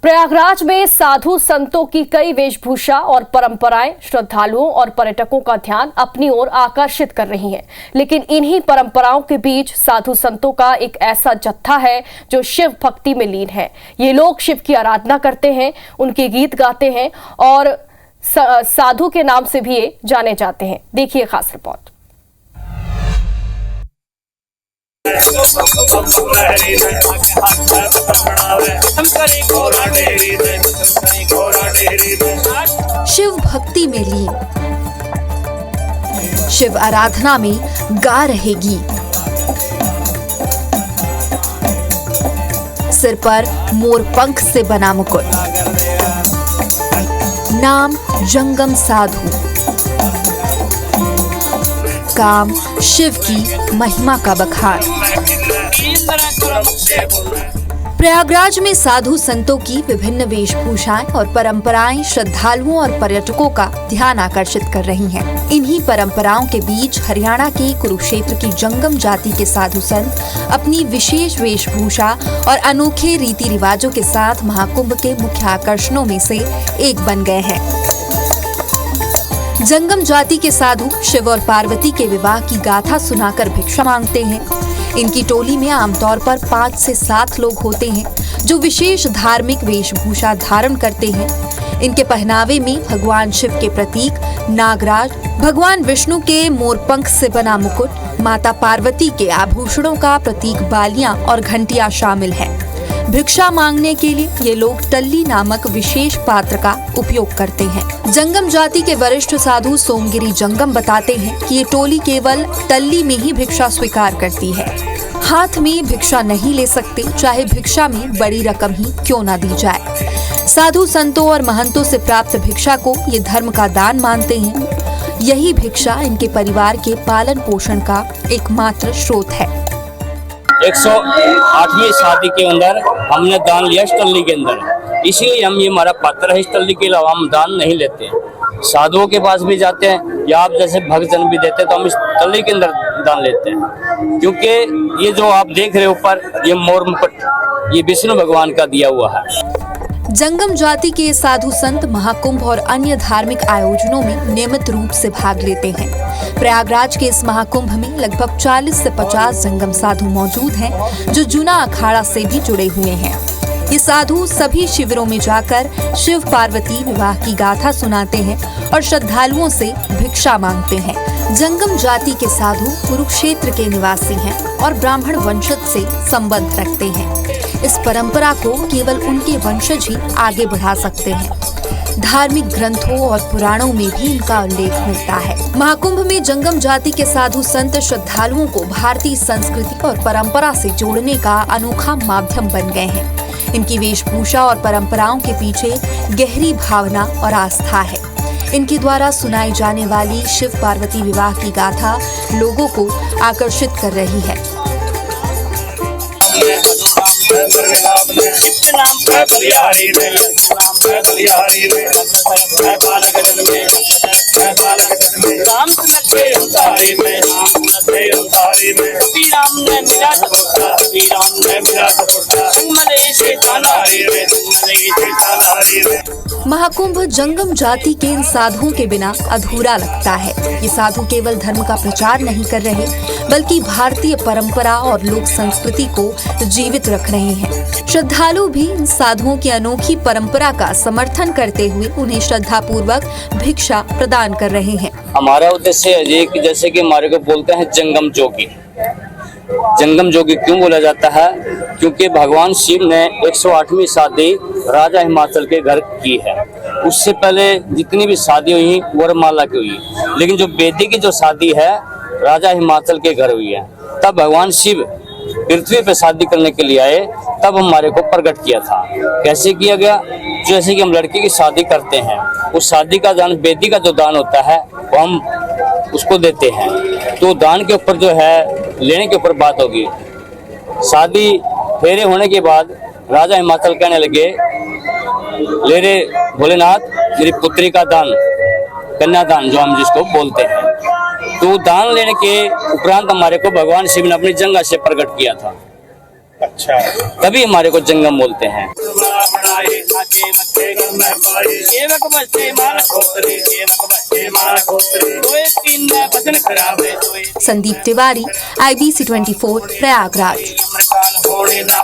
प्रयागराज में साधु संतों की कई वेशभूषा और परंपराएं श्रद्धालुओं और पर्यटकों का ध्यान अपनी ओर आकर्षित कर रही हैं। लेकिन इन्हीं परंपराओं के बीच साधु संतों का एक ऐसा जत्था है जो शिव भक्ति में लीन है। ये लोग शिव की आराधना करते हैं, उनके गीत गाते हैं और साधु के नाम से भी ये जाने जाते हैं। देखिए खास रिपोर्ट। शिव भक्ति में लीन, शिव आराधना में गा रहे गीत। सिर पर मोर पंख से बना मुकुट, नाम जंगम साधु, काम शिव की महिमा का बखान। प्रयागराज में साधु संतों की विभिन्न वेशभूषाएं और परंपराएं श्रद्धालुओं और पर्यटकों का ध्यान आकर्षित कर रही हैं। इन्हीं परंपराओं के बीच हरियाणा के कुरुक्षेत्र की जंगम जाति के साधु संत अपनी विशेष वेशभूषा और अनोखे रीति रिवाजों के साथ महाकुंभ के मुख्य आकर्षणों में से एक बन गए हैं। जंगम जाति के साधु शिव और पार्वती के विवाह की गाथा सुनाकर भिक्षा मांगते हैं। इनकी टोली में आमतौर पर 5 से 7 लोग होते हैं जो विशेष धार्मिक वेशभूषा धारण करते हैं। इनके पहनावे में भगवान शिव के प्रतीक नागराज, भगवान विष्णु के मोरपंख से बना मुकुट, माता पार्वती के आभूषणों का प्रतीक बालियां और घंटियां शामिल हैं। भिक्षा मांगने के लिए ये लोग टल्ली नामक विशेष पात्र का उपयोग करते हैं। जंगम जाति के वरिष्ठ साधु सोमगिरी जंगम बताते हैं कि ये टोली केवल टल्ली में ही भिक्षा स्वीकार करती है। हाथ में भिक्षा नहीं ले सकते, चाहे भिक्षा में बड़ी रकम ही क्यों ना दी जाए। साधु संतों और महंतों से प्राप्त भिक्षा को ये धर्म का दान मानते हैं। यही भिक्षा इनके परिवार के पालन पोषण का एकमात्र स्रोत है। 108वीं शादी के अंदर हमने दान लिया इस टल्ली के अंदर, इसीलिए हम ये हमारा पात्र है। इस टल्ली के अलावा हम दान नहीं लेते हैं। साधुओं के पास भी जाते हैं या आप जैसे भक्तजन भी देते हैं तो हम इस टल्ली के अंदर दान लेते हैं, क्योंकि ये जो आप देख रहे हो ऊपर ये मोर मुकुट, ये विष्णु भगवान का दिया हुआ है। जंगम जाति के साधु संत महाकुंभ और अन्य धार्मिक आयोजनों में नियमित रूप से भाग लेते हैं। प्रयागराज के इस महाकुंभ में लगभग 40 से 50 जंगम साधु मौजूद हैं जो जूना अखाड़ा से भी जुड़े हुए हैं। ये साधु सभी शिविरों में जाकर शिव पार्वती विवाह की गाथा सुनाते हैं और श्रद्धालुओं से भिक्षा मांगते हैं। जंगम जाति के साधु कुरुक्षेत्र के निवासी हैं और ब्राह्मण वंशज से संबंध रखते हैं। इस परंपरा को केवल उनके वंशज ही आगे बढ़ा सकते हैं। धार्मिक ग्रंथों और पुराणों में भी इनका उल्लेख मिलता है। महाकुंभ में जंगम जाति के साधु संत श्रद्धालुओं को भारतीय संस्कृति और परंपरा से जोड़ने का अनोखा माध्यम बन गए हैं। इनकी वेशभूषा और परंपराओं के पीछे गहरी भावना और आस्था है। इनके द्वारा सुनाई जाने वाली शिव पार्वती विवाह की गाथा लोगों को आकर्षित कर रही है। महाकुंभ जंगम जाति के इन साधुओं के बिना अधूरा लगता है। ये साधु केवल धर्म का प्रचार नहीं कर रहे, बल्कि भारतीय परंपरा और लोक संस्कृति को जीवित रख रहे हैं। श्रद्धालु भी इन साधुओं की अनोखी परंपरा का समर्थन करते हुए उन्हें श्रद्धा पूर्वक भिक्षा प्रदान कर रहे हैं। हमारा उद्देश्य है कि जैसे कि हमारे को बोलते हैं जंगम जोगी। जंगम जोगी क्यों बोला जाता है? क्योंकि भगवान शिव ने 108वीं शादी राजा हिमाचल के घर की है। उससे पहले जितनी भी शादी हुई वरमाला की हुई, लेकिन जो बेदी की जो शादी है राजा हिमाचल के घर हुई है। तब भगवान शिव पृथ्वी पे शादी करने के लिए आए, तब हमारे को प्रकट किया था। कैसे किया गया? जैसे कि हम लड़की की शादी करते हैं, उस शादी का दान, बेदी का जो दान होता है वो हम उसको देते हैं। तो दान के ऊपर जो है, लेने के ऊपर बात होगी। शादी फेरे होने के बाद राजा हिमाचल कहने लगे, ले रे भोलेनाथ मेरी पुत्री का दान, कन्यादान जो हम जिसको बोलते हैं। तो दान लेने के उपरांत हमारे को भगवान शिव ने अपनी जंगा से प्रकट किया था। अच्छा, तभी हमारे को जंगम बोलते हैं। पाए साचे बच्चे घर में पाए सेवक बच्चे मार खोतरे सेवक बच्चे मार खोतरे सोए तीन भजन करावे सोए। संदीप तिवारी, IBC 24 प्रयागराज। अमरकाल होने ना